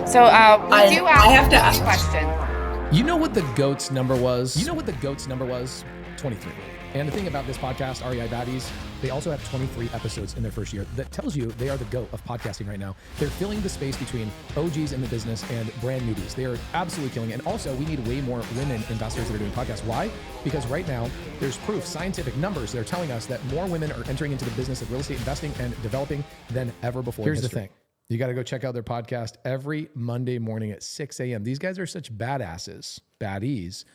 So we do I have ask to one ask. question. You know what the GOAT's number was? 23. And the thing about this podcast, REI Baddies, they also have 23 episodes in their first year. That tells you they are the GOAT of podcasting right now. They're filling the space between OGs in the business and brand newbies. They are absolutely killing it. And also, we need way more women investors that are doing podcasts. Why? Because right now, there's proof, scientific numbers that are telling us that more women are entering into the business of real estate investing and developing than ever before. Here's the thing. You got to go check out their podcast every Monday morning at 6 a.m. These guys are such badasses, baddies,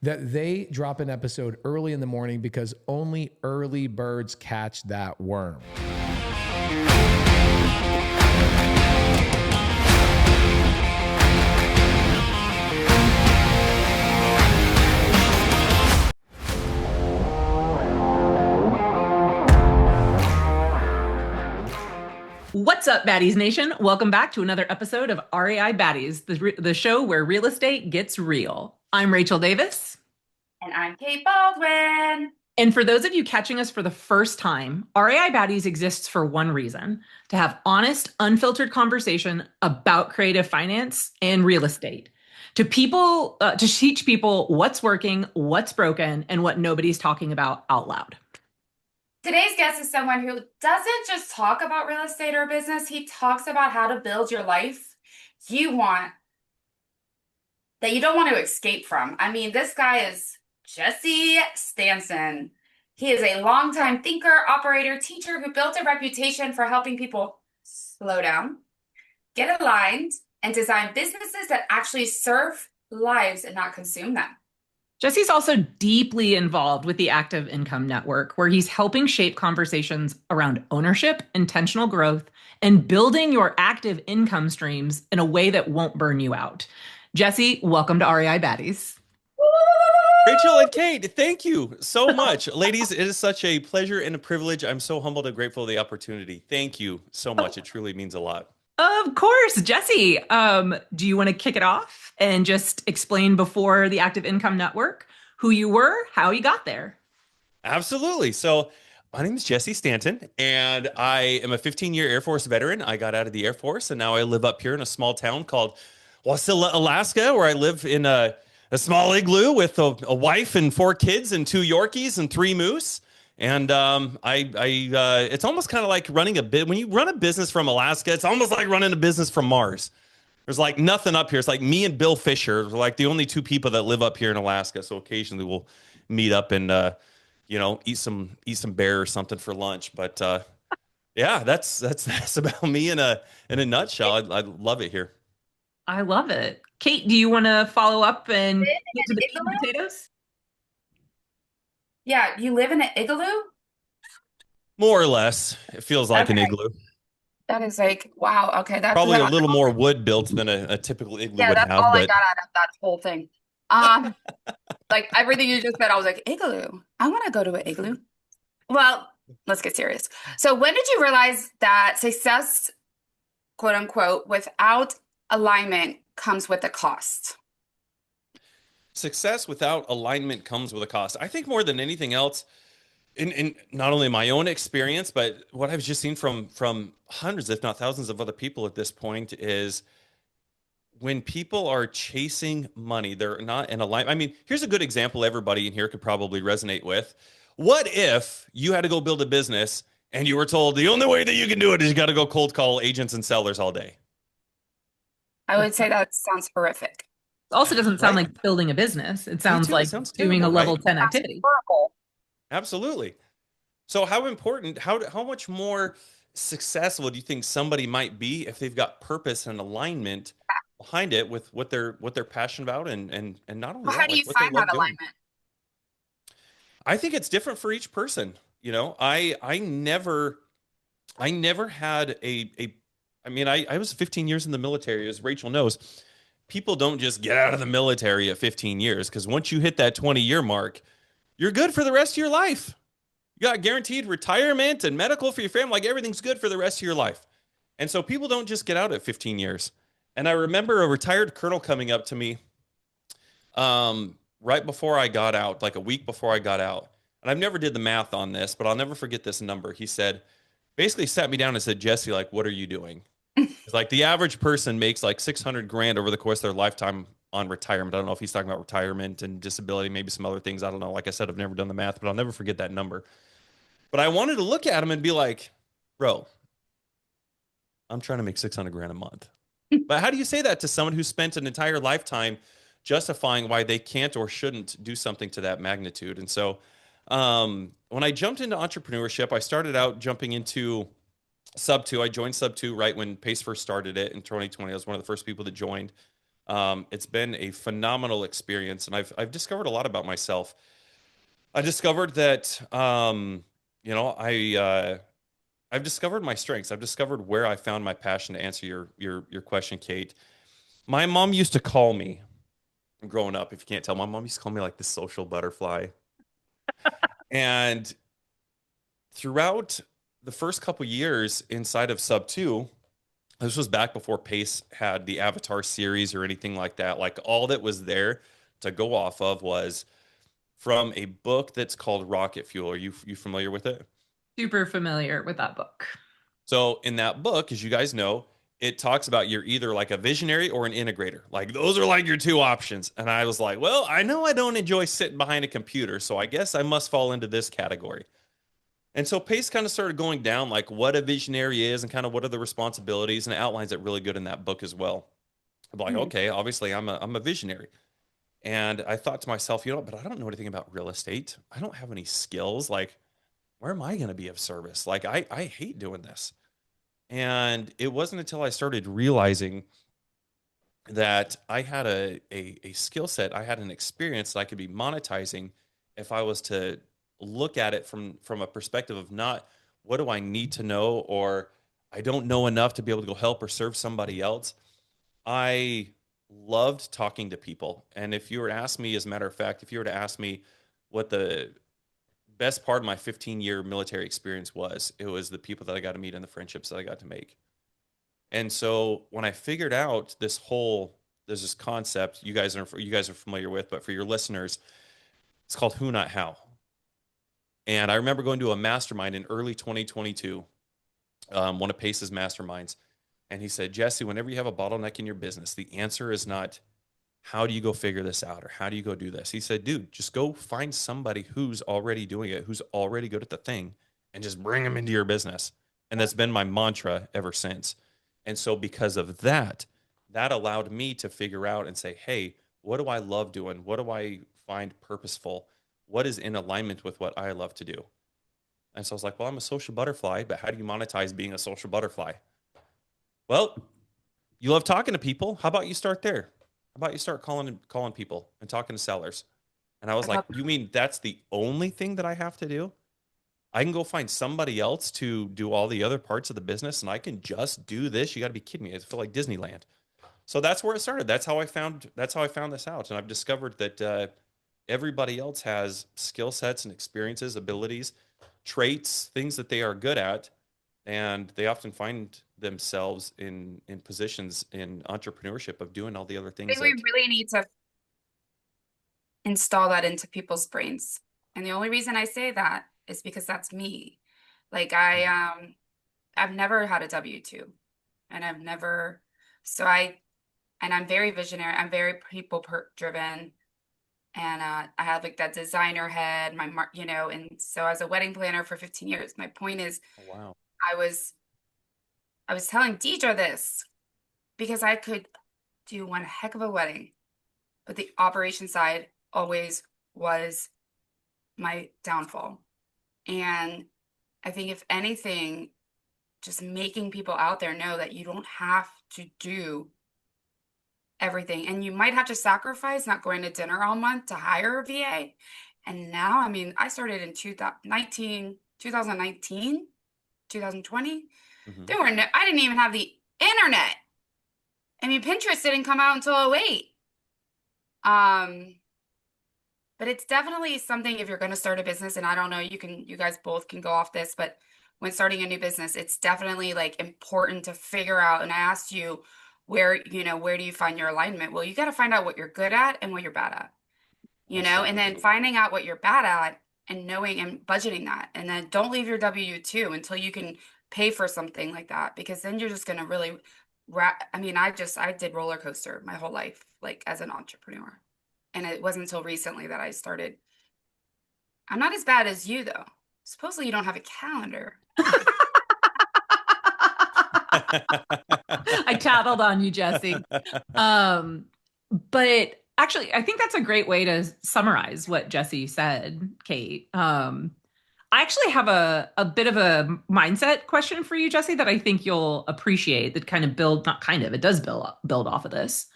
that they drop an episode early in the morning because only early birds catch that worm. What's up, Baddies Nation? Welcome back to another episode of REI Baddies, the show where real estate gets real. I'm Rachel Davis. And I'm Kate Baldwin. And for those of you catching us for the first time, REI Baddies exists for one reason: to have honest, unfiltered conversation about creative finance and real estate. To teach people what's working, what's broken, and what nobody's talking about out loud. Today's guest is someone who doesn't just talk about real estate or business. He talks about how to build your life you want, that you don't want to escape from. I mean, this guy is Jesse Stanton. He is a longtime thinker, operator, teacher who built a reputation for helping people slow down, get aligned, and design businesses that actually serve lives and not consume them. Jesse's also deeply involved with the Active Income Network, where he's helping shape conversations around ownership, intentional growth, and building your active income streams in a way that won't burn you out. Jesse, welcome to REI Baddies. Rachel and Kate, thank you so much. Ladies, it is such a pleasure and a privilege. I'm so humbled and grateful for the opportunity. Thank you so much. It truly means a lot. Of course. Jesse, do you want to kick it off and just explain before the Active Income Network who you were, how you got there? Absolutely. So my name is Jesse Stanton, and I am a 15-year Air Force veteran. I got out of the Air Force, and now I live up here in a small town called Wasilla, Alaska, where I live in a small igloo with a wife and 4 kids and 2 Yorkies and 3 moose. And it's almost kind of like running when you run a business from Alaska, it's almost like running a business from Mars. There's like nothing up here. It's like me and Bill Fisher, like the only 2 people that live up here in Alaska. So occasionally we'll meet up and, eat some bear or something for lunch. But yeah, that's about me in a nutshell. I love it here. I love it. Kate, do you want to follow up and get to the meat and potatoes? Yeah, you live in an igloo? More or less. It feels like an igloo. That is like, wow. Okay, that's probably a little more wood built than a typical igloo would have. Yeah, that's all I got out of that whole thing. Like everything you just said, I was like, igloo. I want to go to an igloo. Well, let's get serious. So when did you realize that success, quote unquote, without alignment comes with a cost? Success without alignment comes with a cost. I think more than anything else, in not only my own experience, but what I've just seen from hundreds, if not thousands of other people at this point, is when people are chasing money, they're not in alignment. I mean, here's a good example everybody in here could probably resonate with. What if you had to go build a business and you were told the only way that you can do it is you got to go cold call agents and sellers all day? I would say that sounds horrific. Also doesn't sound like building a business. It sounds like doing a level 10 activity. Absolutely. So how important, how much more successful do you think somebody might be if they've got purpose and alignment behind it with what they're passionate about and not only how do you find that alignment? I think it's different for each person. I never had I was 15 years in the military, as Rachel knows. People don't just get out of the military at 15 years, because once you hit that 20-year mark, you're good for the rest of your life. You got guaranteed retirement and medical for your family. Like, everything's good for the rest of your life. And so people don't just get out at 15 years. And I remember a retired colonel coming up to me right before I got out, like a week before I got out. And I've never did the math on this, but I'll never forget this number. He said, basically sat me down and said, Jesse, like, what are you doing? Like the average person makes like 600 grand over the course of their lifetime on retirement. I don't know if he's talking about retirement and disability, maybe some other things. I don't know. Like I said, I've never done the math, but I'll never forget that number. But I wanted to look at him and be like, bro, I'm trying to make 600 grand a month. But how do you say that to someone who spent an entire lifetime justifying why they can't or shouldn't do something to that magnitude? And so when I jumped into entrepreneurship, I started out jumping into Sub 2. I joined Sub 2 right when Pace first started it in 2020. I was one of the first people that joined. It's been a phenomenal experience, and I've discovered a lot about myself. I discovered that you know I've discovered my strengths. I've discovered where I found my passion. To answer your question, Kate, my mom used to call me growing up. If you can't tell, my mom used to call me like the social butterfly. And throughout the first couple years inside of Sub 2, this was back before Pace had the Avatar series or anything like that. Like all that was there to go off of was from a book that's called Rocket Fuel. Are you familiar with it? Super familiar with that book. So in that book, as you guys know, it talks about you're either like a visionary or an integrator. Like those are like your two options. And I was like, well, I know I don't enjoy sitting behind a computer, so I guess I must fall into this category. And so Pace kind of started going down like what a visionary is and kind of what are the responsibilities, and it outlines it really good in that book as well. I'm like, Mhm. okay, obviously I'm a visionary. And I thought to myself, you know, but I don't know anything about real estate. I don't have any skills. Like, where am I going to be of service? Like, I hate doing this. And it wasn't until I started realizing that I had a skill set, I had an experience that I could be monetizing if I was to look at it from a perspective of not what do I need to know, or I don't know enough to be able to go help or serve somebody else. I loved talking to people. And if you were to ask me, as a matter of fact, if you were to ask me what the best part of my 15-year military experience was, it was the people that I got to meet and the friendships that I got to make. And so when I figured out there's this concept you guys are familiar with, but for your listeners, it's called Who Not How. And I remember going to a mastermind in early 2022, one of Pace's masterminds, and he said, Jesse, whenever you have a bottleneck in your business, the answer is not how do you go figure this out or how do you go do this? He said, dude, just go find somebody who's already doing it, who's already good at the thing, and just bring them into your business. And that's been my mantra ever since. And so because of that, that allowed me to figure out and say, hey, what do I love doing? What do I find purposeful? What is in alignment with what I love to do? And so I was like, well, I'm a social butterfly, but how do you monetize being a social butterfly? Well, you love talking to people. How about you start there? How about you start calling people and talking to sellers? And I was I like, love you mean that's the only thing that I have to do? I can go find somebody else to do all the other parts of the business and I can just do this. You got to be kidding me. I feel like Disneyland. So that's where it started. That's how I found this out. And I've discovered that everybody else has skill sets and experiences, abilities, traits, things that they are good at, and they often find themselves in positions in entrepreneurship of doing all the other I things think we that. really need to install that into people's brains. And the only reason I say that is because that's me. Like I've never had a W-2 and I've never so I and I'm very visionary. I'm very driven and I have like that designer head, and so as a wedding planner for 15 years, my point is Oh, wow. I was I was telling Deidre this because I could do one heck of a wedding, but the operation side always was my downfall. And I think if anything, just making people out there know that you don't have to do everything. And you might have to sacrifice not going to dinner all month to hire a VA. And now, I mean, I started in 2019, 2020. Hmm. There were no, I didn't even have the internet. I mean, Pinterest didn't come out until '08. Um, but it's definitely something if you're going to start a business, and I don't know, you guys both can go off this, but when starting a new business, it's definitely like important to figure out. And I asked you where do you find your alignment? Well, you got to find out what you're good at and what you're bad at, and then Absolutely. finding out what you're bad at and knowing and budgeting that. And then don't leave your W-2 until you can pay for something like that, because then you're just going to really I mean, I did roller coaster my whole life, like as an entrepreneur. And it wasn't until recently that I started. I'm not as bad as you though. Supposedly you don't have a calendar. I tattled on you, Jesse. But actually, I think that's a great way to summarize what Jesse said, Kate. I actually have a bit of a mindset question for you, Jesse, that I think you'll appreciate. That kind of build, not kind of, it does build off of this.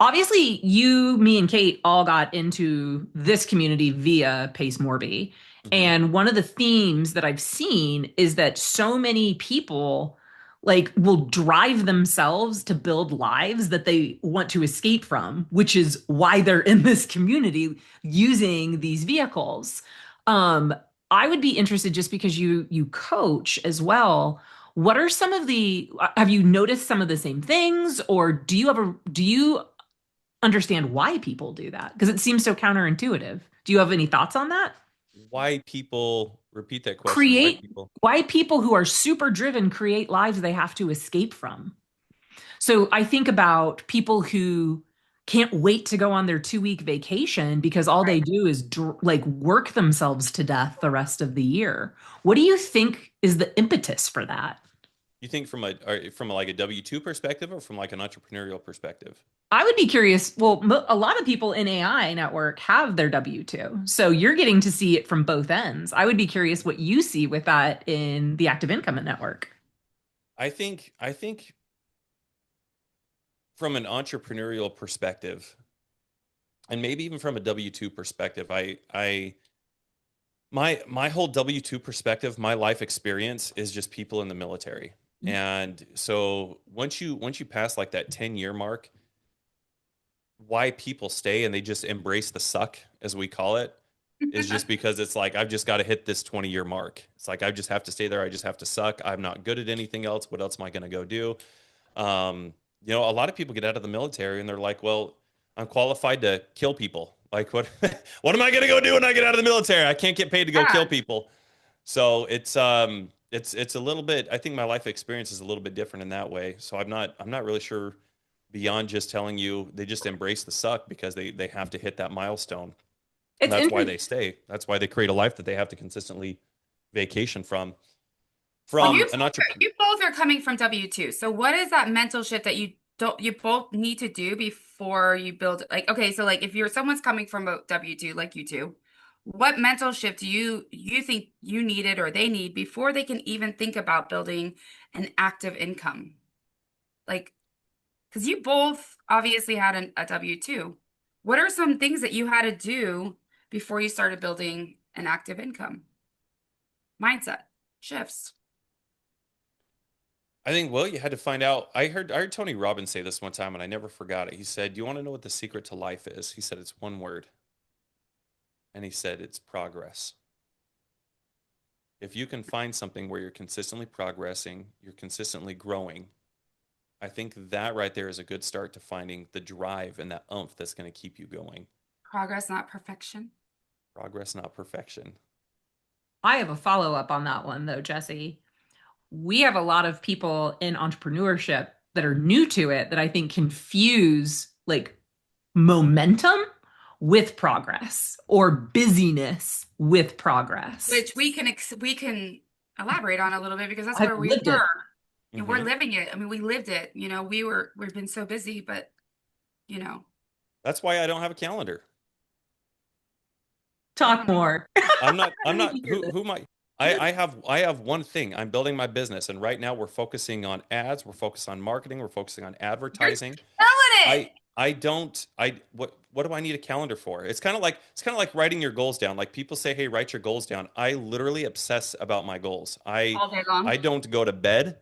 Obviously, you, me, and Kate all got into this community via Pace Morby. Mhm. And one of the themes that I've seen is that so many people like will drive themselves to build lives that they want to escape from, which is why they're in this community using these vehicles. Um, I would be interested just because you coach as well. What are some of the, have you noticed some of the same things, or do you understand why people do that? Because it seems so counterintuitive. Do you have any thoughts on that? Why people repeat that question? Why Create people? why people who are super driven create lives they have to escape from. So I think about people who can't wait to go on their 2 week vacation because all they Right. do is like work themselves to death the rest of the year. What do you think is the impetus for that? You think from like a W-2 perspective or from like an entrepreneurial perspective? I would be curious. Well, a lot of people in AI network have their W-2. So you're getting to see it from both ends. I would be curious what you see with that in the active income network. I think from an entrepreneurial perspective, and maybe even from a W-2 perspective, my whole W-2 perspective, my life experience is just people in the military. And so once you pass like that 10-year mark, why people stay and they just embrace the suck, as we call it, is just because it's like I've just got to hit this 20-year mark. It's like I just have to stay there. I just have to suck. I'm not good at anything else. What else am I going to go do? A lot of people get out of the military and they're like, well, I'm qualified to kill people. Like what what am I going to go do when I get out of the military? I can't get paid to go kill Yeah. people. So it's a little bit, I think my life experience is a little bit different in that way. So I'm not really sure beyond just telling you they just embrace the suck because they have to hit that milestone. And It's that's why interesting. they stay. That's why they create a life that they have to consistently vacation from. Well, From an entrepreneur. you both are coming from W-2. So what is that mental shift that you both need to do before you build like okay, so like if you're someone's coming from a W-2 like you two, what mental shift do you think you needed or they need before they can even think about building an active income? Like because you both obviously had a W-2. What are some things that you had to do before you started building an active income? Mindset shifts. I think, well, you had to find out. I heard Tony Robbins say this one time and I never forgot it. He said, "Do you want to know what the secret to life is?" He said, "It's one word." And he said, "It's progress." If you can find something where you're consistently progressing, you're consistently growing, I think that right there is a good start to finding the drive and that oomph that's going to keep you going. Progress, not perfection. Progress, not perfection. I have a follow up on that one, though, Jesse. We have a lot of people in entrepreneurship that are new to it that I think confuse like momentum with progress or busyness with progress. Which we can elaborate on a little bit because that's I've where we lived it. were. And we're Hmm. living it. I mean, we lived it. We've been so busy, but you know, That's why I don't have a calendar. I Talk don't know. more. I'm I need to not, hear who am I? this. I have one thing. I'm building my business. And right now we're focusing on ads. We're focused on marketing. We're focusing on You're advertising. killing it. I don't, what do I need a calendar for? It's kind of like writing your goals down. Like people say, "Hey, write your goals down." I literally obsess about my goals. All day long. I don't go to bed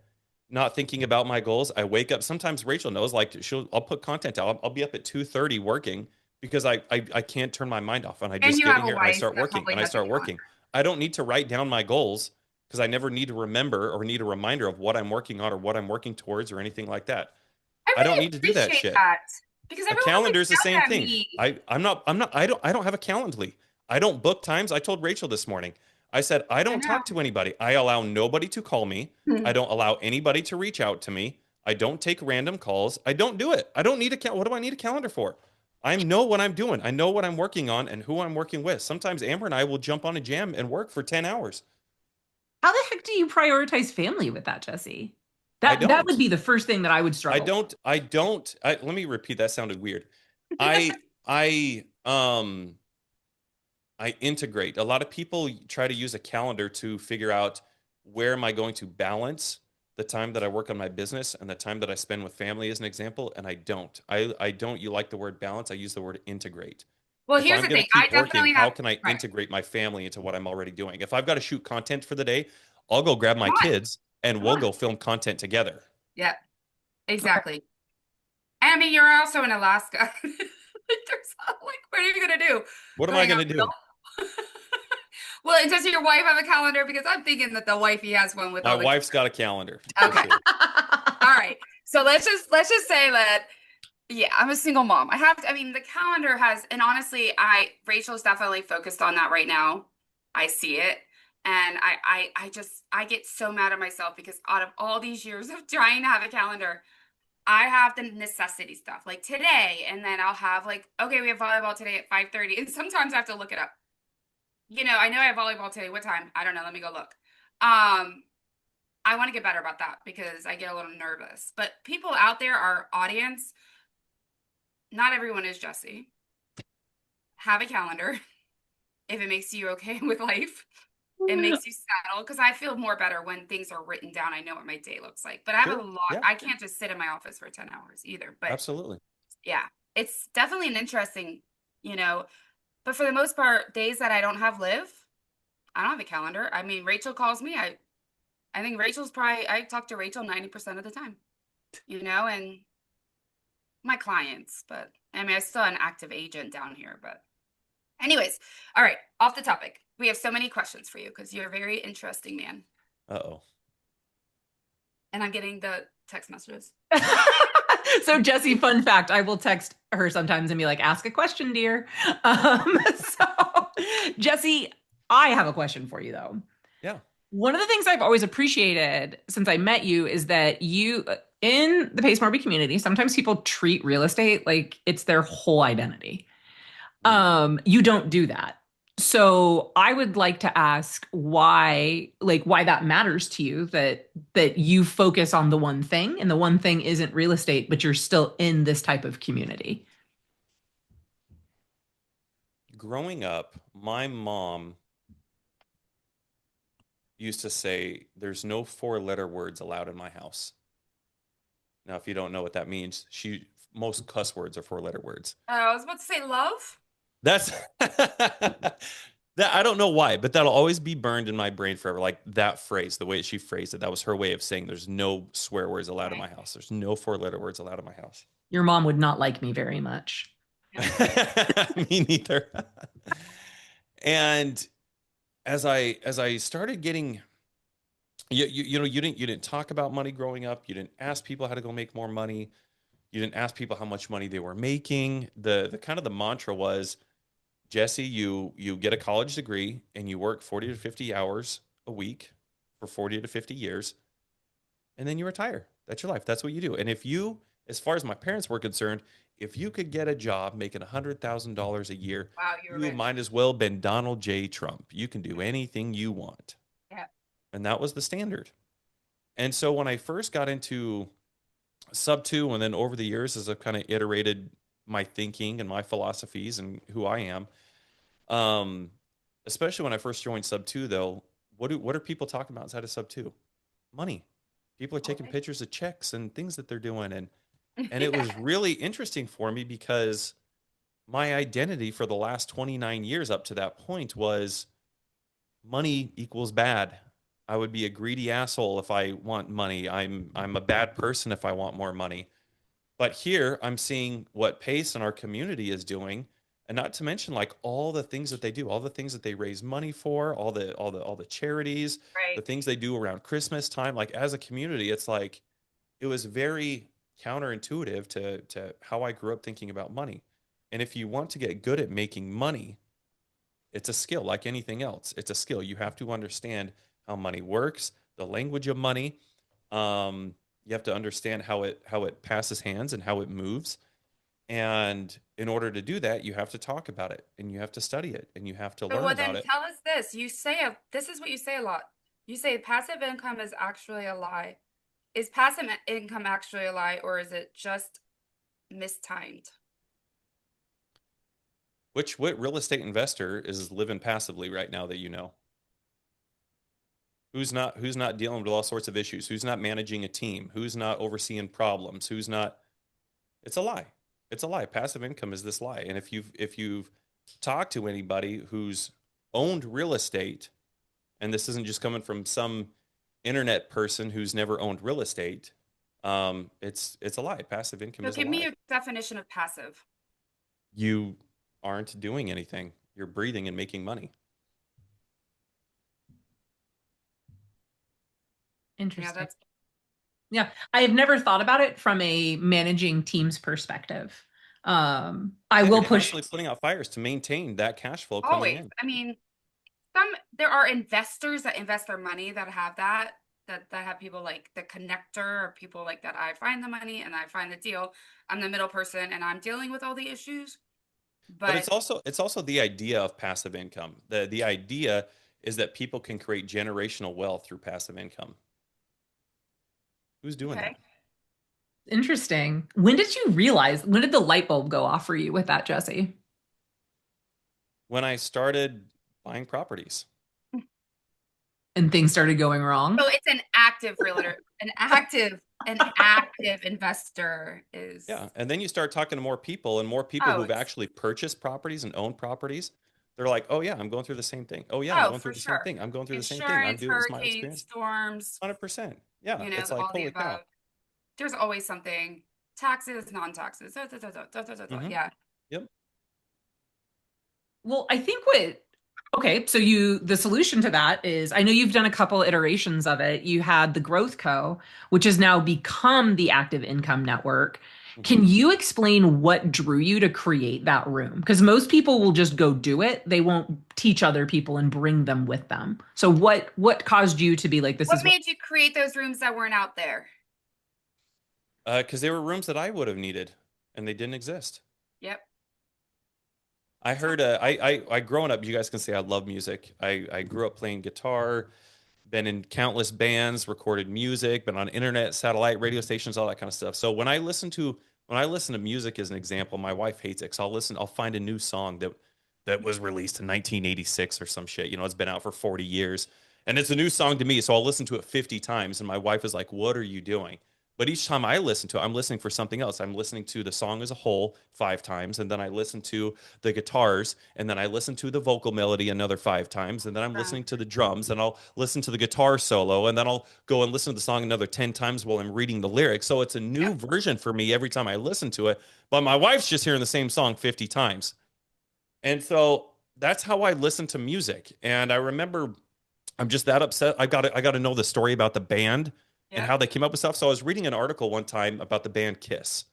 not thinking about my goals. I wake up. Sometimes Rachel knows, like I'll put content out. I'll be up at 2:30 working because I can't turn my mind off. And I And just you get have in a here and I wife start that working probably and I has a start calendar. working. I don't need to write down my goals because I never need to remember or need a reminder of what I'm working on or what I'm working towards or anything like that. I I don't really need to do that appreciate shit. that because A everyone always calendar is the same yells at thing. me. I don't have a Calendly. I don't book times. I told Rachel this morning. I said I I don't know. talk to anybody. I allow nobody to call me. I don't allow anybody to reach out to me. I don't take random calls. I don't do it. I don't need what do I need a calendar for? I know what I'm doing. I know what I'm working on and who I'm working with. Sometimes Amber and I will jump on a jam and work for 10 hours. How the heck do you prioritize family with that, Jesse? I That would don't. be the first thing that I would I struggle. don't. I don't. Let me repeat. That sounded weird. I I um I integrate. A lot of people try to use a calendar to figure out where am I going to balance the time that I work on my business and the time that I spend with family as an example, and I don't. I don't. You like the word balance? I use the word integrate. Well, If here's I'm the going thing. to I keep working, definitely how have, can I right. integrate my family into what I'm already doing? If I've got to shoot content for the day, I'll go grab my Come on. kids and Come we'll on. go film content together. Yeah, exactly. And I mean, you're also in Alaska. Like, what are you gonna do? What am I Going going out to do? with well, and does your wife have a calendar? Because I'm thinking that the wifey has one with My all the wife's got a calendar for okay. sure. All right. So let's just say that yeah, I'm a single mom. I have to, I mean, the calendar has, and honestly, Rachel's definitely focused on that right now. I see it. And I get so mad at myself because out of all these years of trying to have a calendar, I have the necessity stuff like today, and then I'll have like, okay, we have volleyball today at 5:30. And sometimes I have to look it up. I know I have volleyball today. What time? I don't know. Let me go look. I want to get better about that because I get a little nervous. But people out there, our audience, not everyone is Jesse. Have a calendar if it makes you okay with life. It makes you settle because I feel more better when things are written down. I know what my day looks like. But I have a Sure. lot. Yeah, I can't just sit in my office for 10 hours either. But absolutely. yeah, it's definitely an interesting, you know, but for the most part, days that I don't have live, I don't have a calendar. I mean, Rachel calls me. I think I talk to Rachel 90% of the time, and my clients, but I mean, I still have an active agent down here, but anyways, all right, off the topic. We have so many questions for you because you're a very interesting man. Uh-oh. And I'm getting the text messages. So Jesse, fun fact, I will text her sometimes and be like, ask a question, dear. So Jesse, I have a question for you though. Yeah. One of the things I've always appreciated since I met you is that you, in the Pace Morby community, sometimes people treat real estate like it's their whole identity. Mm. You don't do that. So I would like to ask why that matters to you that you focus on the one thing and the one thing isn't real estate, but you're still in this type of community. Growing up, my mom used to say, there's no four-letter words allowed in my house. Now, if you don't know what that means, most cuss words are four-letter words. I was about to say love. That's that I don't know why, but that'll always be burned in my brain forever. Like that phrase, the way she phrased it, that was her way of saying there's no swear words allowed in Okay. my house. There's no four-letter words allowed in my house. Your mom would not like me very much. Me neither. And as I started getting you didn't talk about money growing up. You didn't ask people how to go make more money. You didn't ask people how much money they were making. The kind of the mantra was, Jesse, you get a college degree and you work 40 to 50 hours a week for 40 to 50 years, and then you retire. That's your life. That's what you do. And as far as my parents were concerned, if you could get a job making $100,000 a year, Wow, you're you rich. might as well been Donald J. Trump. You can do anything you want. Yeah. And that was the standard. And so when I first got into sub two, and then over the years, as I've kind of iterated my thinking and my philosophies and who I am, um, especially when I first joined sub two, though, what are people talking about inside of sub two? Money. People are taking Okay. pictures of checks and things that they're doing, and it Yeah. was really interesting for me because my identity for the last 29 years up to that point was money equals bad. I would be a greedy asshole if I want money. I'm a bad person if I want more money. But here I'm seeing what Pace and our community is doing, and not to mention like all the things that they do, all the things that they raise money for, all the charities, the Right. things they do around Christmas time. Like as a community, it's like it was very counterintuitive to how I grew up thinking about money. And if you want to get good at making money, it's a skill like anything else. It's a skill. You have to understand how money works, the language of money. Um, You have to understand how it passes hands and how it moves. And in order to do that, you have to talk about it and you have to study it and you have to So learn well, about then it. tell us this. This is what you say a lot. You say passive income is actually a lie. Is passive income actually a lie, or is it just mistimed? What real estate investor is living passively right now that you know? Who's not dealing with all sorts of issues? Who's not managing a team? Who's not overseeing problems? Who's not It's a lie. It's a lie. Passive income is this lie. And if you've talked to anybody who's owned real estate, and this isn't just coming from some internet person who's never owned real estate, it's a lie. Passive income So is a give me lie. your definition of passive. You aren't doing anything. You're breathing and making money. Yeah, Interesting. that's Yeah, I have never thought about it from a managing teams perspective. I Yeah, will you're push. constantly putting out fires to maintain that cash flow coming always. in. I mean, there are investors that invest their money that have that have people like the connector or people like that. I find the money and I find the deal. I'm the middle person and I'm dealing with all the issues. But But it's also the idea of passive income. The idea is that people can create generational wealth through passive income. Who's doing okay. that? Interesting. When did you realize, when did the light bulb go off for you with that, Jesse? When I started buying properties. And things started going wrong? So it's an active realtor, an active investor is Yeah. And then you start talking to more people and more people oh, who've it's actually purchased properties and owned properties. They're like, oh, yeah, I'm going through the same thing. Oh, yeah, I'm oh, going through for the same sure. thing. I'm going through the same thing. I'm Insurance, doing this, my hurricanes, experience. storms, 100%. Yeah. It's like, all the holy cow. above. There's always something. Taxes, non-taxes. Hmm. Yeah. Yep. Well, I think okay, so the solution to that is, I know you've done a couple iterations of it. You had the Growth Co, which has now become the Active Income Network. Hmm. Can you explain what drew you to create that room? Because most people will just go do it. They won't teach other people and bring them with them. So what caused you to be like, this What is what? made you create those rooms that weren't out there? Because they were rooms that I would have needed and they didn't exist. Yep. I heard I growing up, you guys can say I love music. I grew up playing guitar, been in countless bands, recorded music, been on internet, satellite, radio stations, all that kind of stuff. So when I listen to music as an example, my wife hates it. So I'll find a new song that was released in 1986 or some shit. It's been out for 40 years. And it's a new song to me. So I'll listen to it 50 times. And my wife is like, what are you doing? But each time I listen to it, I'm listening for something else. I'm listening to the song as a whole 5 times, and then I listen to the guitars, and then I listen to the vocal melody another 5 times, and then I'm listening to the drums, and I'll listen to the guitar solo, and then I'll go and listen to the song another 10 times while I'm reading the lyrics. So it's a new Yep. version for me every time I listen to it. But my wife's just hearing the same song 50 times. And so that's how I listen to music. And I remember I'm just that upset. I got to know the story about the band and Yep. how they came up with stuff. So I was reading an article one time about the band Kiss.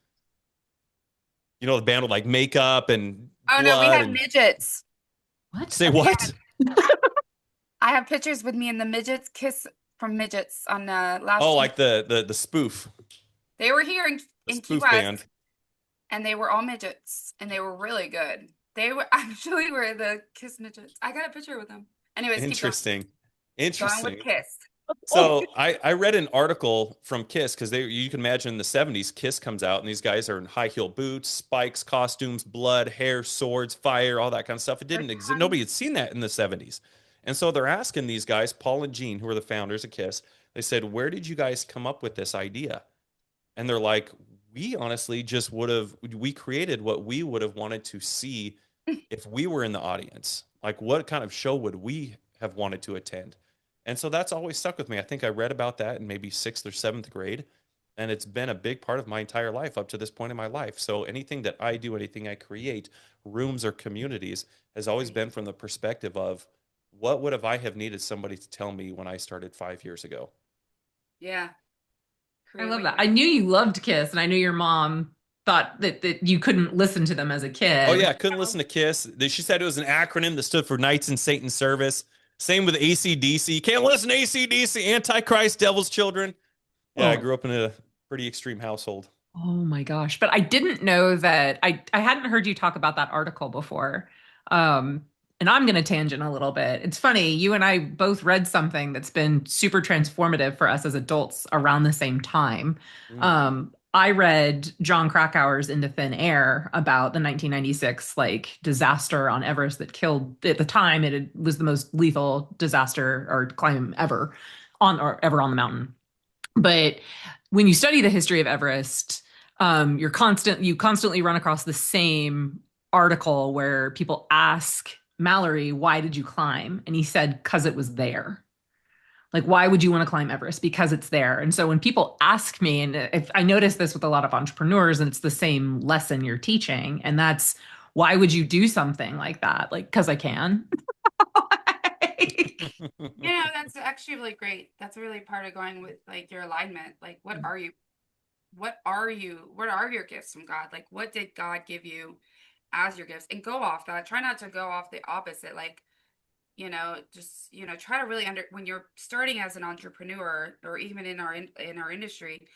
The band with like makeup and Oh no, we blood had and midgets. What? say what? I have pictures with me and the midgets kiss from midgets on Oh, last year. like the spoof, They were here the in Key spoof band. West and they were all midgets and they were really good. They were actually were the Kiss midgets. I got a picture with them. Anyways, keep going. Interesting. Going with Interesting. Kiss. So I read an article from Kiss because you can imagine in the 70s, Kiss comes out and these guys are in high heel boots, spikes, costumes, blood, hair, swords, fire, all that kind of stuff. It There's didn't exist. tons. Nobody had seen that in the 70s. And so they're asking these guys, Paul and Gene, who are the founders of Kiss, they said, where did you guys come up with this idea? And they're like, we honestly just we created what we would have wanted to see if we were in the audience. Like, what kind of show would we have wanted to attend? And so that's always stuck with me. I think I read about that in maybe sixth or seventh grade. And it's been a big part of my entire life up to this point in my life. So anything that I do, anything I create, rooms or communities, has always been from the perspective of what would have I have needed somebody to tell me when I started 5 years ago? Yeah. I Create love what that. you I knew you loved Kiss, and I knew your mom thought that you couldn't listen to them as a Oh kid. yeah, couldn't listen to Kiss. She said it was an acronym that stood for Knights in Satan's Service. Same with AC/DC. Can't listen to AC/DC, Antichrist, Devil's Children. Yeah, I Oh, grew up in a pretty extreme household. oh my gosh. But I didn't know that I hadn't heard you talk about that article before. Um, and I'm going to tangent a little bit. It's funny, you and I both read something that's been super transformative for us as adults around the same time. Mm, I read John Krakauer's Into Thin Air about the 1996 like disaster on Everest that killed at the time was the most lethal disaster or climb ever on the mountain. But when you study the history of Everest, you constantly run across the same article where people ask Mallory, "Why did you climb?" And he said, "Because it was there." Like, why would you want to climb Everest? Because it's there. And so when people ask me, and if I notice this with a lot of entrepreneurs, and it's the same lesson you're teaching, and that's why would you do something like that? Like, because I can. That's actually really great. That's really part of going with like your alignment. Like, what are you? What are you? What are your gifts from God? Like, what did God give you as your gifts? And go off that. Try not to go off the opposite. Like, just try to really when you're starting as an entrepreneur or even in our industry.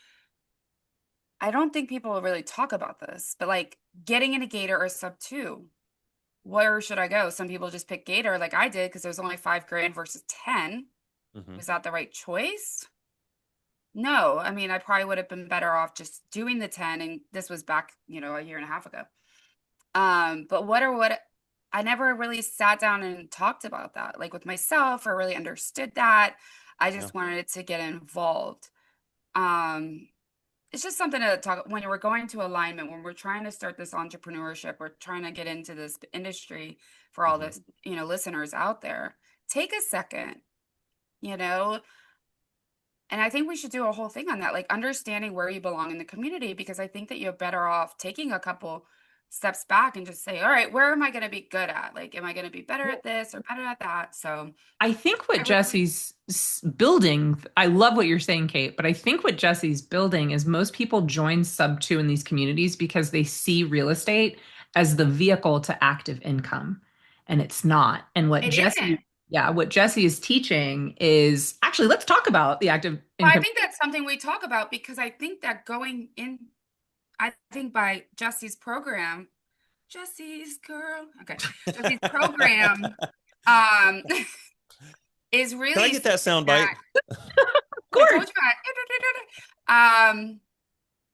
I don't think people really talk about this, but like getting into Gator or sub two, where should I go? Some people just pick Gator like I did because it was only 5 grand versus 10. mhm. Was that the right choice? No. I mean, I probably would have been better off just doing the 10, and this was back, a year and a half ago. But what I never really sat down and talked about that, like with myself, or really understood that. I Yeah. just wanted to get involved. Um, it's just something to talk when we're going to alignment, when we're trying to start this entrepreneurship, we're trying to get into this industry for all Mhm. this, listeners out there. Take a second, you know, and I think we should do a whole thing on that, like understanding where you belong in the community, because I think that you're better off taking a couple steps back and just say, all right, where am I going to be good at? Like, am I going to be better at this or better at that? So I think what I would, Jesse's building, I love what you're saying, Kate, but I think what Jesse's building is most people join sub two in these communities because they see real estate as the vehicle to active income. And it's not. And it isn't. what Jesse is teaching is actually, let's talk about the active Well, I income. think that's something we talk about because I think that I think by Jesse's girl, okay, Jesse's program, um, is Can I really get that sound that bite? Of I told course.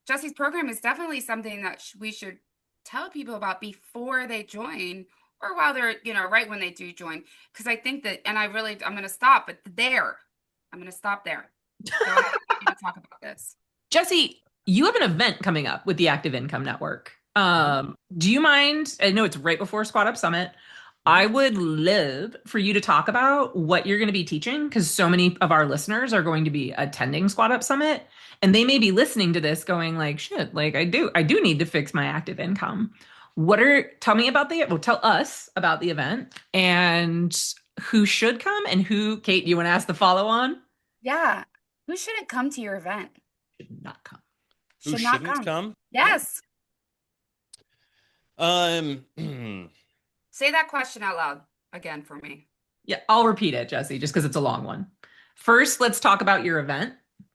Jesse's program is definitely something that we should tell people about before they join or while they're, right when they do join. Because I think that, and I'm going to stop, but I'm going to stop there. So I want you to talk about this. Jesse, you have an event coming up with the Active Income Network. Mhm. Do you mind? I know it's right before Squat Up Summit. Mhm. I would love for you to talk about what you're going to be teaching because so many of our listeners are going to be attending Squat Up Summit and they may be listening to this going like, shit, like I do need to fix my active income. Tell me about tell us about the event and who should come and who, Kate, do you want to ask the follow on? Yeah. Who shouldn't come to your event? Should not come. Who Should not shouldn't come. come? Yes. Um, Say that question out loud again for me. Yeah, I'll repeat it, Jesse, just because it's a long one. First, let's talk about your event,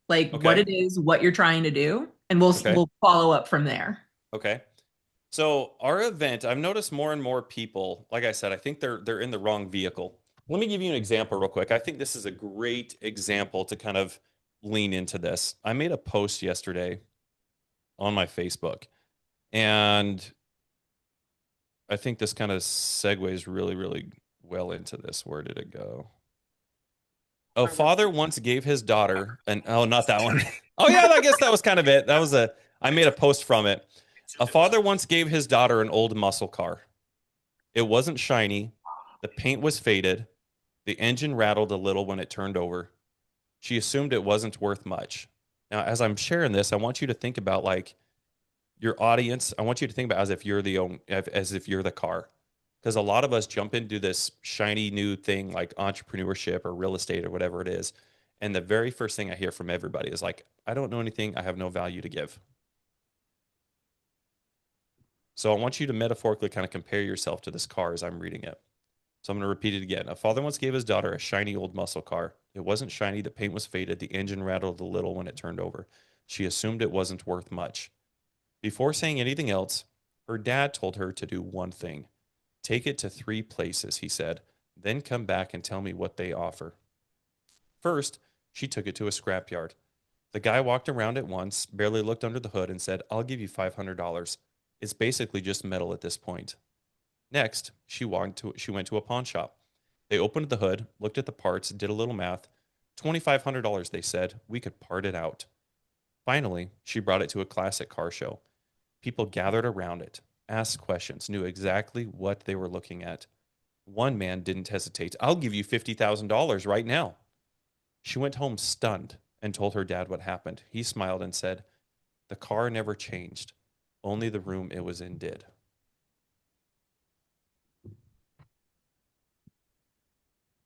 like what okay. it is, what you're trying to do, and we'll Okay. we'll follow up from there. Okay. So our event, I've noticed more and more people, like I said, I think they're in the wrong vehicle. Let me give you an example real quick. I think this is a great example to kind of lean into this. I made a post yesterday on my Facebook, and I think this kind of segues really, really well into this. Where did it go? A father once gave his daughter an, oh, not that one. Oh, yeah, I guess that was kind of it. I made a post from it. A father once gave his daughter an old muscle car. It wasn't shiny. The paint was faded. The engine rattled a little when it turned over. She assumed it wasn't worth much. Now, as I'm sharing this, I want you to think about like your audience. I want you to think about as if you're the car. Because a lot of us jump into this shiny new thing like entrepreneurship or real estate or whatever it is. And the very first thing I hear from everybody is like, I don't know anything. I have no value to give. So I want you to metaphorically kind of compare yourself to this car as I'm reading it. So I'm going to repeat it again. A father once gave his daughter a shiny old muscle car. It wasn't shiny, the paint was faded, the engine rattled a little when it turned over. She assumed it wasn't worth much. Before saying anything else, her dad told her to do one thing. Take it to 3 places, he said, then come back and tell me what they offer. First, she took it to a scrapyard. The guy walked around it once, barely looked under the hood, and said, I'll give you $500. It's basically just metal at this point. Next, she went to a pawn shop. They opened the hood, looked at the parts, did a little math. $2,500, they said. We could part it out. Finally, she brought it to a classic car show. People gathered around it, asked questions, knew exactly what they were looking at. One man didn't hesitate. I'll give you $50,000 right now. She went home stunned and told her dad what happened. He smiled and said, the car never changed. Only the room it was in did.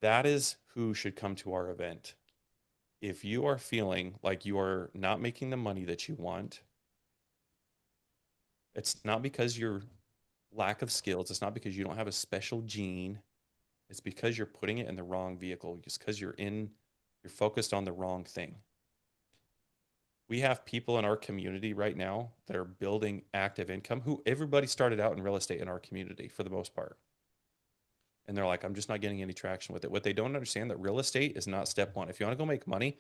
That is who should come to our event. If you are feeling like you are not making the money that you want, it's not because you're lack of skills. It's not because you don't have a special gene. It's because you're putting it in the wrong vehicle. It's because you're focused on the wrong thing. We have people in our community right now that are building active income who everybody started out in real estate in our community for the most part. And they're like, I'm just not getting any traction with it. What they don't understand that real estate is not step one. If you want to go make money,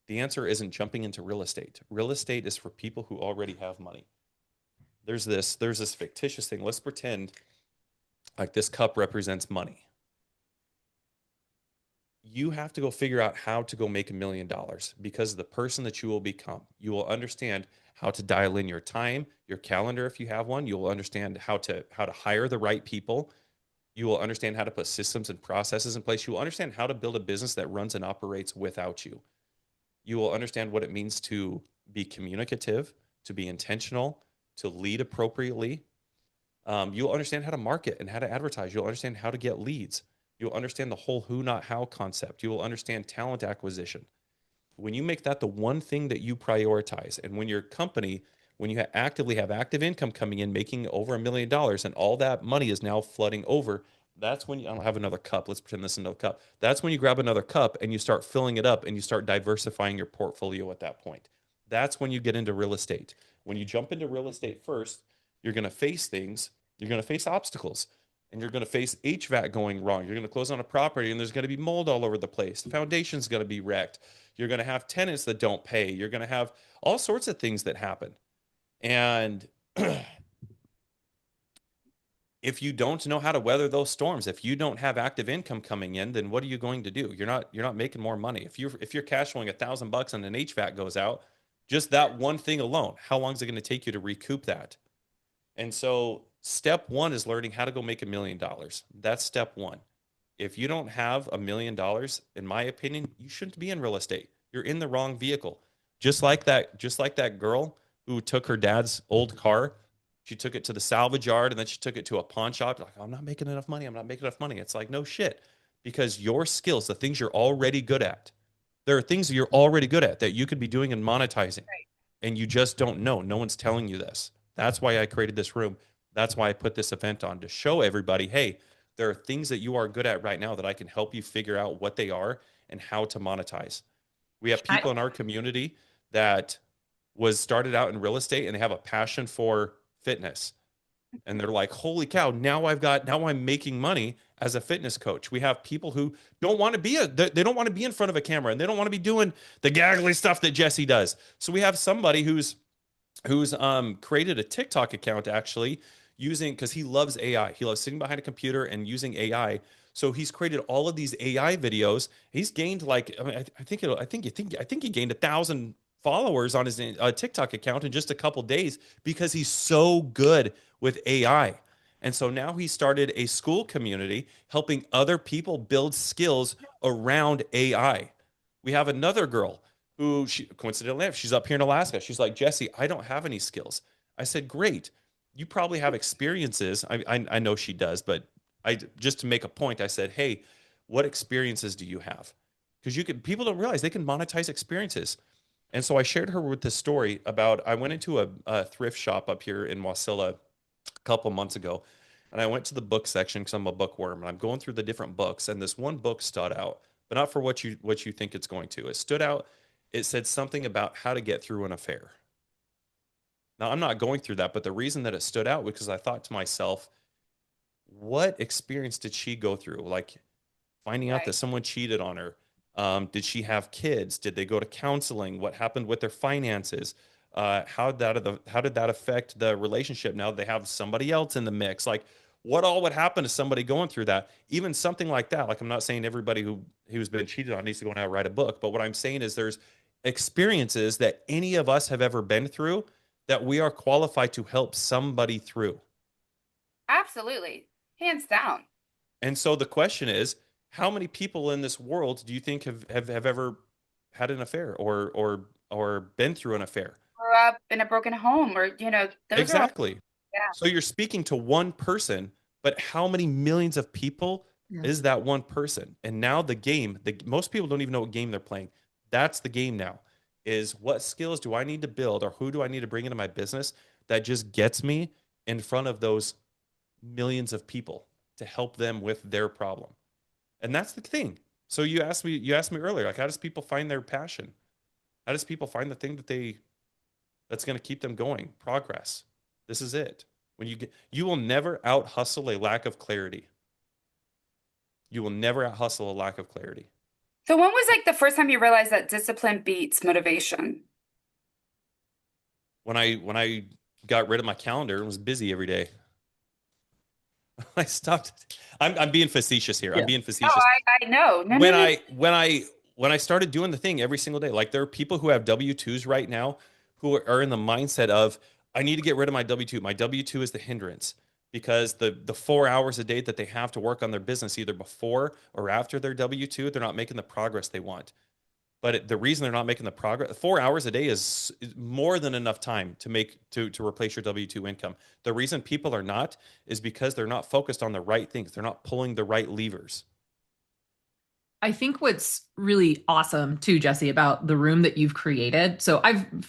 the answer isn't jumping into real estate. Real estate is for people who already have money. There's this fictitious thing. Let's pretend like this cup represents money. You have to go figure out how to go make $1 million because of the person that you will become. You will understand how to dial in your time, your calendar if you have one. You will understand how to hire the right people. You will understand how to put systems and processes in place. You will understand how to build a business that runs and operates without you. You will understand what it means to be communicative, to be intentional, to lead appropriately. You'll understand how to market and how to advertise. You'll understand how to get leads. You'll understand the whole who, not how concept. You will understand talent acquisition. When you make that the one thing that you prioritize, and when your company, when you actively have active income coming in, making over $1 million, and all that money is now flooding over, that's when I don't have another cup. Let's pretend this is another cup. That's when you grab another cup and you start filling it up and you start diversifying your portfolio at that point. That's when you get into real estate. When you jump into real estate first, you're going to face things, you're going to face obstacles, and you're going to face HVAC going wrong. You're going to close on a property and there's going to be mold all over the place. The foundation's going to be wrecked. You're going to have tenants that don't pay. You're going to have all sorts of things that happen. And if you don't know how to weather those storms, if you don't have active income coming in, then what are you going to do? You're not making more money. If you're cash flowing $1,000 and an HVAC goes out, just that one thing alone, how long is it going to take you to recoup that? And so step one is learning how to go make $1 million. That's step one. If you don't have $1 million, in my opinion, you shouldn't be in real estate. You're in the wrong vehicle. Just like that girl who took her dad's old car. She took it to the salvage yard and then she took it to a pawn shop. Like, I'm not making enough money. I'm not making enough money. It's like, no shit. Because your skills, the things you're already good at, there are things that you're already good at that you could be doing and monetizing. Right. And you just don't know. No one's telling you this. That's why I created this room. That's why I put this event on, to show everybody, hey, there are things that you are good at right now that I can help you figure out what they are and how to monetize. We have people in our community that was started out in real estate and they have a passion for fitness. And they're like, holy cow, now I'm making money as a fitness coach. We have people who don't want to they don't want to be in front of a camera and they don't want to be doing the gaggly stuff that Jesse does. So we have somebody who's created a TikTok account actually because he loves AI. He loves sitting behind a computer and using AI. So he's created all of these AI videos. He's gained I think he gained 1,000 followers on his TikTok account in just a couple days because he's so good with AI. And so now he started a school community helping other people build skills around AI. We have another girl who coincidentally, she's up here in Alaska. She's like, Jesse, I don't have any skills. I said, great. You probably have experiences. I know she does, but just to make a point, I said, hey, what experiences do you have? Because people don't realize they can monetize experiences. And so I shared her with this story about, I went into a thrift shop up here in Wasilla a couple months ago. and I went to the book section because I'm a bookworm, and I'm going through the different books, and this one book stood out, but not for what you think it's going to. It stood out. It said something about how to get through an affair. Now, I'm not going through that, but the reason that it stood out was because I thought to myself, what experience did she go through? Like finding out that Right. someone cheated on her. Did she have kids? Did they go to counseling? What happened with their finances? How did that affect the relationship now that they have somebody else in the mix? Like what all would happen to somebody going through that? Even something like that. Like I'm not saying everybody who's been cheated on needs to go and write a book, but what I'm saying is there's experiences that any of us have ever been through that we are qualified to help somebody through. Absolutely. Hands down. And so the question is, how many people in this world do you think have ever had an affair or been through an affair? Grew up in a broken home, or those are all, Exactly. yeah. So you're speaking to one person, but how many millions of people Yeah. is that one person? And now most people don't even know what game they're playing. That's the game now. Is what skills do I need to build or who do I need to bring into my business that just gets me in front of those millions of people to help them with their problem? And that's the thing. So you asked me earlier, like how does people find their passion? How does people find the thing that's going to keep them going? Progress. This is it. You will never out hustle a lack of clarity. You will never out hustle a lack of clarity. So when was like the first time you realized that discipline beats motivation? When I got rid of my calendar and was busy every day, I stopped. I'm being facetious here. I'm Yeah. being Oh, facetious. I know. No, no, when no. I when I when I started doing the thing every single day, like there are people who have W-2s right now who are in the mindset of I need to get rid of my W-2. My W-2 is the hindrance because the 4 hours a day that they have to work on their business, either before or after their W-2, they're not making the progress they want. But the reason they're not making the progress, 4 hours a day is more than enough time to replace your W-2 income. The reason people are not is because they're not focused on the right things. They're not pulling the right levers. I think what's really awesome too, Jesse, about the room that you've created. So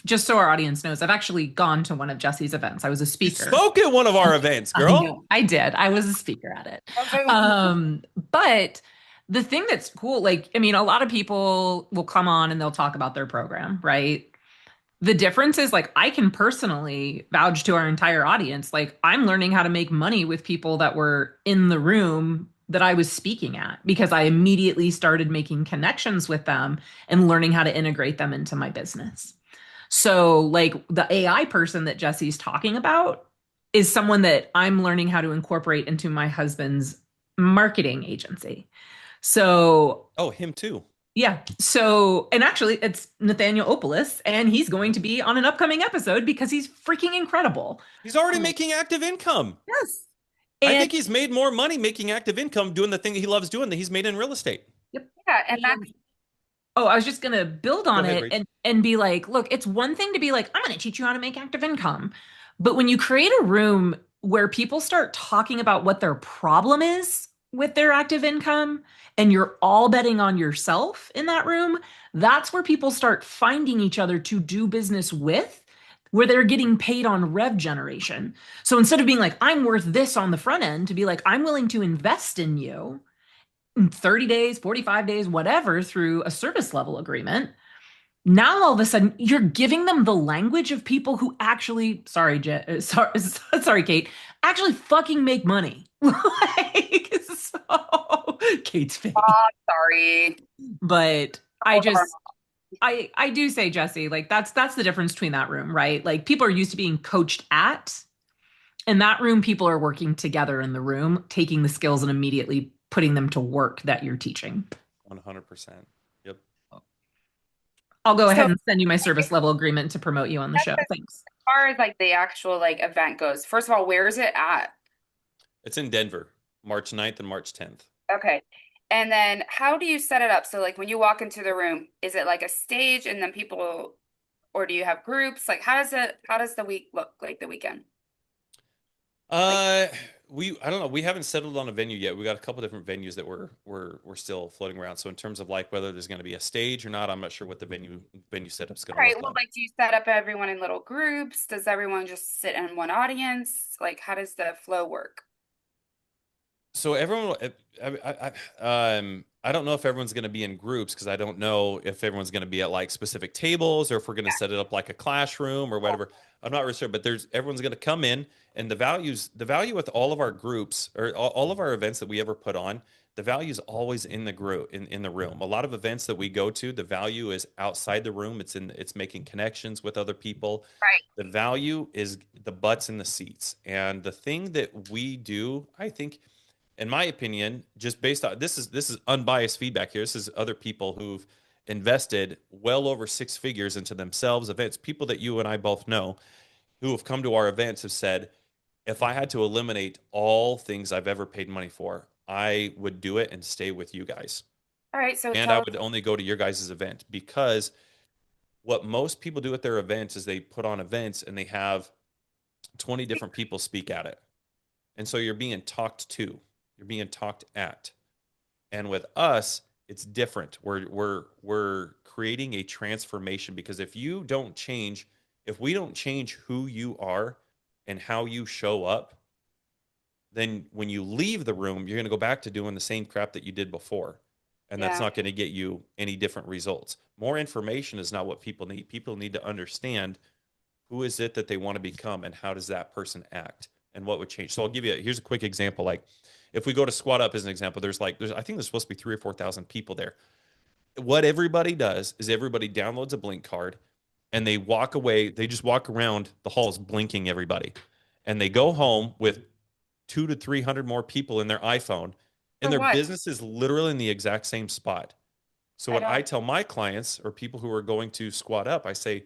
just so our audience knows, I've actually gone to one of Jesse's events. I was a You speaker. spoke at one of our events, I girl. know. I did. I was a speaker at it. I was like, Um, but the thing that's cool, like, I mean, a lot of people will come on and they'll talk about their program, right? The difference is like I can personally vouch to our entire audience. Like I'm learning how to make money with people that were in the room that I was speaking at because I immediately started making connections with them and learning how to integrate them into my business. So, like the AI person that Jesse's talking about is someone that I'm learning how to incorporate into my husband's marketing agency. So, Oh, him too. yeah. So, and actually, it's Nathaniel Opolis, and he's going to be on an upcoming episode because he's freaking incredible. He's already Oh, making active income. yes. I And think he's made more money making active income doing the thing that he loves doing that he's made in real estate. yep. yeah, and And oh, I was just gonna build Go on ahead, it Rach. and be like, look, it's one thing to be like, I'm gonna teach you how to make active income. But when you create a room where people start talking about what their problem is with their active income and you're all betting on yourself in that room, that's where people start finding each other to do business with, where they're getting paid on rev generation. So instead of being like, I'm worth this on the front end, to be like, I'm willing to invest in you 30 days, 45 days, whatever, through a service level agreement. Now all of a sudden you're giving them the language of people who actually, sorry, Kate, actually fucking make money. Like, so Kate's face. sorry. But I do say, Jesse, like that's the difference between that room, right? Like people are used to being coached at. In that room, people are working together in the room, taking the skills and immediately putting them to work that you're teaching. 100%. Yep. I'll go ahead So and send you my service level agreement to promote you on the that's show. as Thanks. far as like the actual like event goes. First of all, where is it at? It's in Denver, March 9th and March 10th. Okay. And then how do you set it up? So like when you walk into the room, is it like a stage and then people, or do you have groups? Like how does the week look like the weekend? Like, Uh, I don't know. We haven't settled on a venue yet. We got a couple different venues that we're still floating around. So in terms of like whether there's going to be a stage or not, I'm not sure what the venue setup's going all to right, look well, like. like do you set up everyone in little groups? Does everyone just sit in one audience? Like how does the flow work? So everyone, I don't know if everyone's going to be in groups because I don't know if everyone's going to be at like specific tables or if we're going to set it up like a classroom or whatever. I'm not really sure, but everyone's going to come in, and the value with all of our groups or all of our events that we ever put on, the value is always in the group in the room. A lot of events that we go to, the value is outside the room. It's making connections with other people. Right. The value is the butts in the seats. And the thing that we do, I think, in my opinion, just based on this is unbiased feedback here. This is other people who've invested well over six figures into themselves, events, people that you and I both know who have come to our events have said, if I had to eliminate all things I've ever paid money for, I would do it and stay with you guys. All right, so And I tell us. would only go to your guys' event because what most people do at their events is they put on events and they have 20 different people speak at it. And so you're being talked to, you're being talked at. And with us, it's different. We're creating a transformation because if we don't change who you are and how you show up, then when you leave the room, you're going to go back to doing the same crap that you did before. And that's Yeah, not going to get you any different results. More information is not what people need. People need to understand who is it that they want to become and how does that person act and what would change. So I'll give you here's a quick example. Like if we go to Squat Up as an example, I think there's supposed to be 3 or 4,000 people there. What everybody does is everybody downloads a blink card and they walk away. They just walk around the halls blinking everybody, and they go home with 200 to 300 more people in their iPhone, for and their what? business is literally in the exact same spot. So I what I don't. tell my clients or people who are going to Squat Up, I say,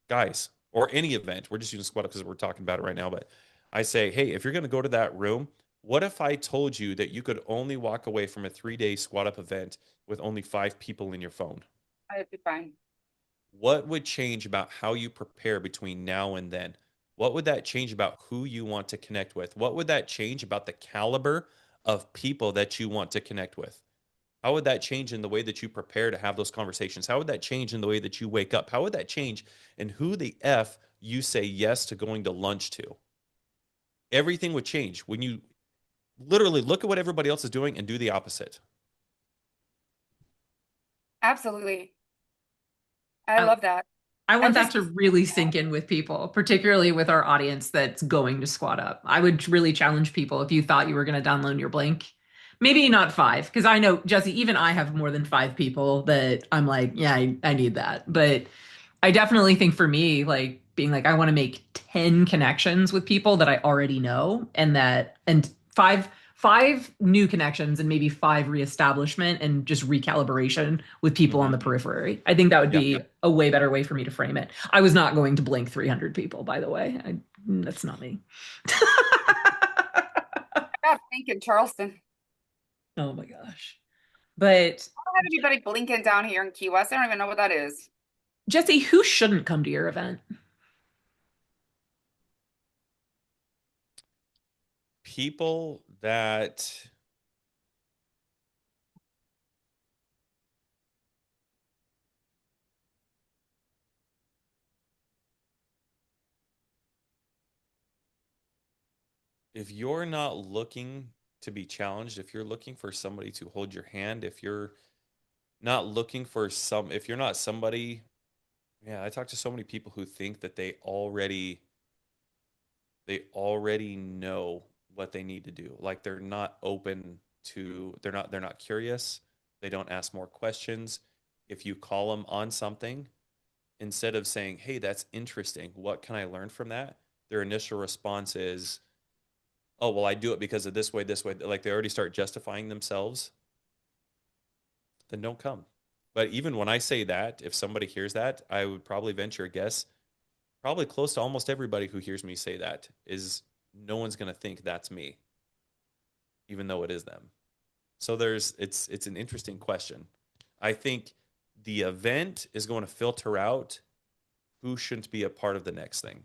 guys, or any event, we're just using Squat Up because we're talking about it right now, but I say, hey, if you're going to go to that room, what if I told you that you could only walk away from a 3 day Squat Up event with only 5 people in your phone? I'd be fine. What would change about how you prepare between now and then? What would that change about who you want to connect with? What would that change about the caliber of people that you want to connect with? How would that change in the way that you prepare to have those conversations? How would that change in the way that you wake up? How would that change in who the F you say yes to going to lunch to? Everything would change when you literally look at what everybody else is doing and do the opposite. Absolutely. I I, love that. I I'm want that just, to really sink in with people, particularly with our audience that's going to Squat Up. I would really challenge people if you thought you were going to download your Blink. Maybe not five, because I know, Jesse, even I have more than five people that I'm like, yeah, I need that. But I definitely think for me, like being like, I want to make 10 connections with people that I already know, and five new connections and maybe five reestablishment and just recalibration with people on the Mhm. periphery. I think that would Yeah. be a way better way for me to frame it. I was not going to blink 300 people, by the way. That's not me. I got Pink in Charleston. Oh my gosh. But I don't have anybody blinking down here in Key West. I don't even know what that is. Jesse, who shouldn't come to your event? People that if you're not looking to be challenged, if you're looking for somebody to hold your hand, if you're not looking for if you're not somebody, yeah, I talk to so many people who think that they already know what they need to do. Like they're not open to, they're not curious. They don't ask more questions. If you call them on something, instead of saying, "Hey, that's interesting. What can I learn from that?" Their initial response is, "Oh, well, I do it because of this way, this way." Like they already start justifying themselves, then don't come. But even when I say that, if somebody hears that, I would probably venture a guess, probably close to almost everybody who hears me say that is no one's going to think that's me, even though it is them. So it's an interesting question. I think the event is going to filter out who shouldn't be a part of the next thing.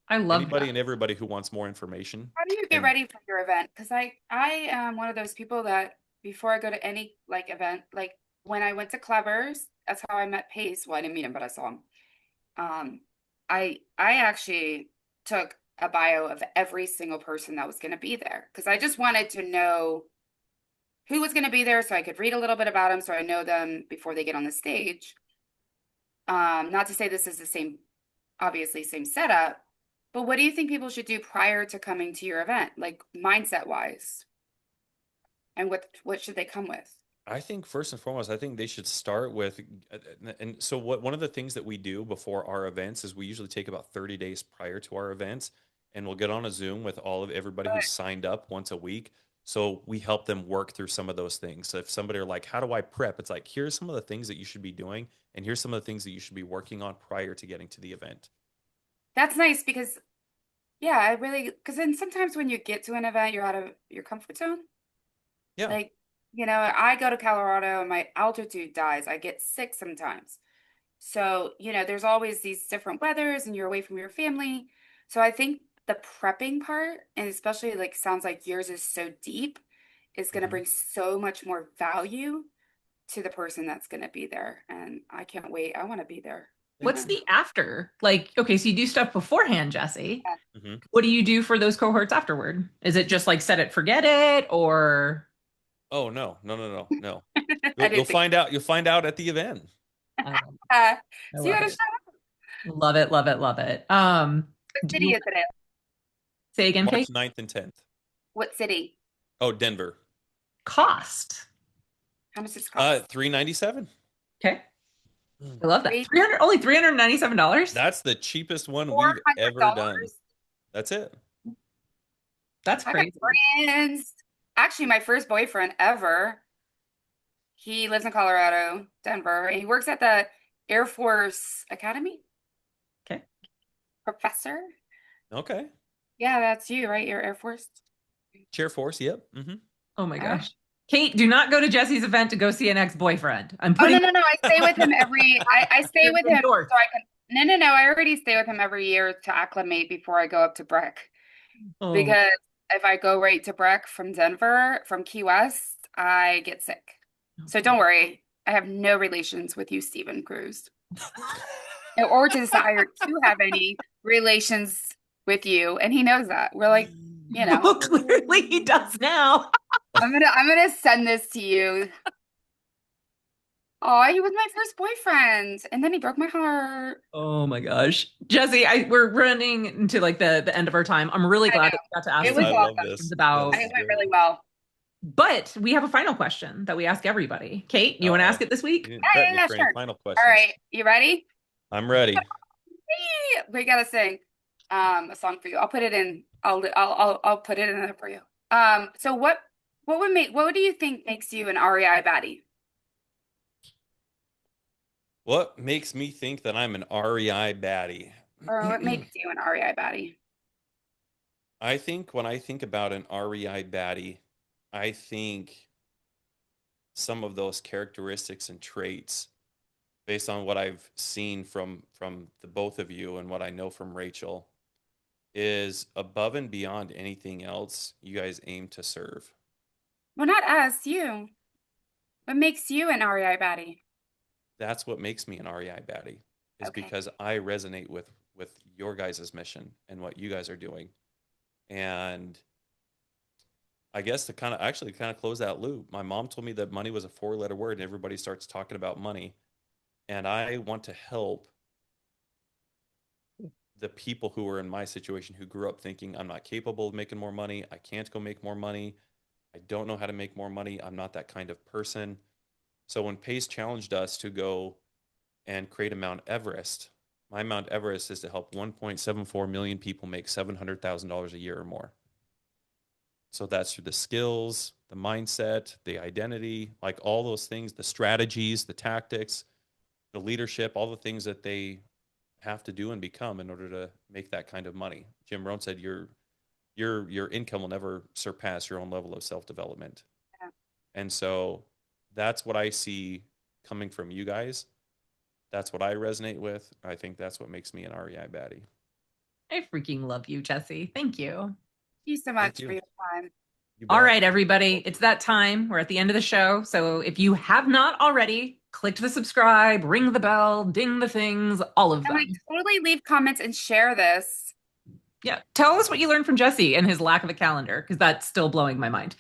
I love Anybody that. and everybody who wants more information. How do you get And ready for your event? Because I am one of those people that before I go to any like event, like when I went to Clever's, that's how I met Pace. Well, I didn't meet him, but I saw him. Um, I actually took a bio of every single person that was going to be there because I just wanted to know who was going to be there so I could read a little bit about them so I know them before they get on the stage. Not to say this is the same, obviously same setup, but what do you think people should do prior to coming to your event, like mindset wise? And what should they come with? I think first and foremost, I think they should start with, and so one of the things that we do before our events is we usually take about 30 days prior to our events, and we'll get on a Zoom with all of everybody who's signed up once a week. So we help them work through some of those things. So if somebody are like, how do I prep? It's like, here's some of the things that you should be doing, and here's some of the things that you should be working on prior to getting to the event. That's nice because yeah, I really because then sometimes when you get to an event, you're out of your comfort zone. Yeah. Like, I go to Colorado and my altitude dies. I get sick sometimes. So, there's always these different weathers and you're away from your family. So I think the prepping part, and especially like sounds like yours is so deep, is going to Mhm. bring so much more value to the person that's going to be there. And I can't wait. I want to be there. What's the after? Like, okay, so you do stuff beforehand, Jesse. Hmm. What do you do for those cohorts afterward? Is it just like set it, forget it, or Oh no, no, no, no, no. I You'll didn't think. find out. You'll find out at the event. I love Uh, I so you love gotta it. Love it, love it, love it. what Do city you is it in? say again, March Kate? 9th and 10th. What city? Oh, Denver. Cost. How much does it cost? $397. Okay. I love that. Three, 300 only $397. That's the cheapest one four we've hundred ever done. dollars. That's it. That's I got crazy. friends. Actually, my first boyfriend ever. He lives in Colorado, Denver, and he works at the Air Force Academy. Okay. Professor. Okay. Yeah, that's you, right? Your Air Force. Chair force. Yep. Hmm. Oh my Oh. gosh. Kate, do not go to Jesse's event to go see an ex-boyfriend. I'm Oh, putting no. I stay with him I stay with him so Endorse. I can. No. I already stay with him every year to acclimate before I go up to Breck. Oh, Because if I go right to Breck from Denver, from Key West, I get sick. So don't worry. I have no relations with you, Stephen Cruz, or desire to have any relations with you. And he knows that. We're like, well, clearly he does now. I'm gonna send this to you. Oh, he was my first boyfriend, and then he broke my heart. Oh my gosh. Jesse, we're running into like the end of our time. I'm really I glad know. that we got to ask It was some I love awesome. this. about, This It is went great. really well. but we have a final question that we ask everybody. Kate, you want to Uh-oh. ask it this week? You didn't Yeah, prep me yeah, for any sure. final All questions. right, you ready? I'm ready. We gotta sing a song for you. I'll put it in. I'll put it in there for you. So what do you think makes you an REI baddie? What makes me think that I'm an REI baddie? Or what makes you an REI baddie? I think when I think about an REI baddie, I think some of those characteristics and traits based on what I've seen from the both of you and what I know from Rachel is above and beyond anything else you guys aim to serve. Well, not us, you. What makes you an REI baddie? That's what makes me an REI baddie is Okay. because I resonate with your guys' mission and what you guys are doing. And I guess to kind of close that loop, my mom told me that money was a four-letter word and everybody starts talking about money. And I want to help the people who are in my situation who grew up thinking I'm not capable of making more money. I can't go make more money. I don't know how to make more money. I'm not that kind of person. So when Pace challenged us to go and create a Mount Everest, my Mount Everest is to help 1.74 million people make $700,000 a year or more. So that's through the skills, the mindset, the identity, like all those things, the strategies, the tactics, the leadership, all the things that they have to do and become in order to make that kind of money. Jim Rohn said your income will never surpass your own level of self-development. Yeah. And so that's what I see coming from you guys. That's what I resonate with. I think that's what makes me an REI baddie. I freaking love you, Jesse. Thank you. Thank you so Thank much you. for your time. You All bet. right, everybody, it's that time. We're at the end of the show. So if you have not already, click the subscribe, ring the bell, ding the things, all of I'm them. gonna totally leave comments and share this Yeah. Tell us what you learned from Jesse and his lack of a calendar, because that's still blowing my mind.